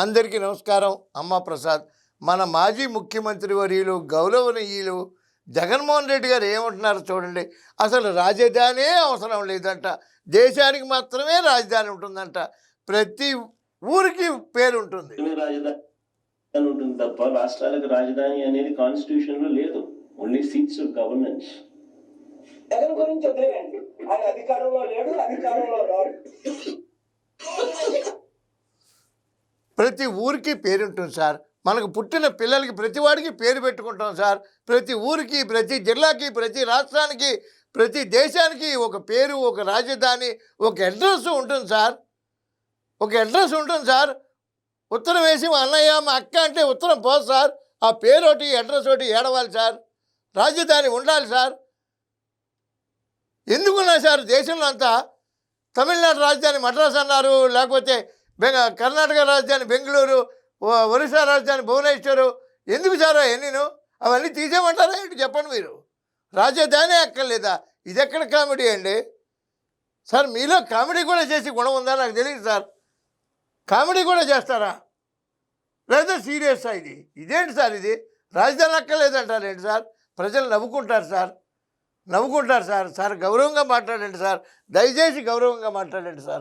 అందరికీ నమస్కారం. అమ్మ ప్రసాద్. మన మాజీ ముఖ్యమంత్రి వర్యులు గౌరవనీయులు జగన్మోహన్ రెడ్డి గారు ఏమంటున్నారో చూడండి. అసలు రాజధానే అవసరం లేదంట, దేశానికి మాత్రమే రాజధాని ఉంటుందంట, ప్రతి ఊరికి పేరు ఉంటుంది. రాజధాని ఉంటుంది తప్ప రాష్ట్రాలకు రాజధాని అనేది కాన్స్టిట్యూషన్ లో లేదు. Only seats of governance. Jagan గురించి వదిలేయండి, ఆయన అధికారంలో లేడు, అధికారంలో రాడు. ప్రతి ఊరికి పేరుంటుంది సార్. మనకు పుట్టిన పిల్లలకి ప్రతి వాడికి పేరు పెట్టుకుంటాం సార్. ప్రతి ఊరికి, ప్రతి జిల్లాకి, ప్రతి రాష్ట్రానికి, ప్రతి దేశానికి ఒక పేరు, ఒక రాజధాని, ఒక అడ్రస్ ఉంటుంది సార్. ఒక అడ్రస్ ఉంటుంది సార్. ఉత్తరం వేసి మా అన్నయ్య మా అక్క అంటే ఉత్తరం పోదు సార్. ఆ పేరు ఒకటి అడ్రస్ ఒకటి ఏడవాలి సార్. రాజధాని ఉండాలి సార్. ఎందుకున్నా సార్ దేశంలో అంతా తమిళనాడు రాజధాని మద్రాస్ అన్నారు, లేకపోతే కర్ణాటక రాజధాని బెంగళూరు, ఒరిస్సా రాజధాని భువనేశ్వరు. ఎందుకు సార్ అవన్నీ తీసేయమంటారా ఏంటి చెప్పండి మీరు? రాజధాని అక్కర్లేదా? ఇది ఎక్కడ కామెడీ అండి సార్? మీలో కామెడీ కూడా చేసి గుణం ఉందా నాకు తెలియదు సార్. కామెడీ కూడా చేస్తారా లేదా సీరియస్సా? ఇదేంటి సార్? ఇది రాజధాని అక్కర్లేదంటారు ఏంటి సార్? ప్రజలు నవ్వుకుంటారు సార్, నవ్వుకుంటారు సార్. సార్ గౌరవంగా మాట్లాడండి సార్, దయచేసి గౌరవంగా మాట్లాడండి సార్.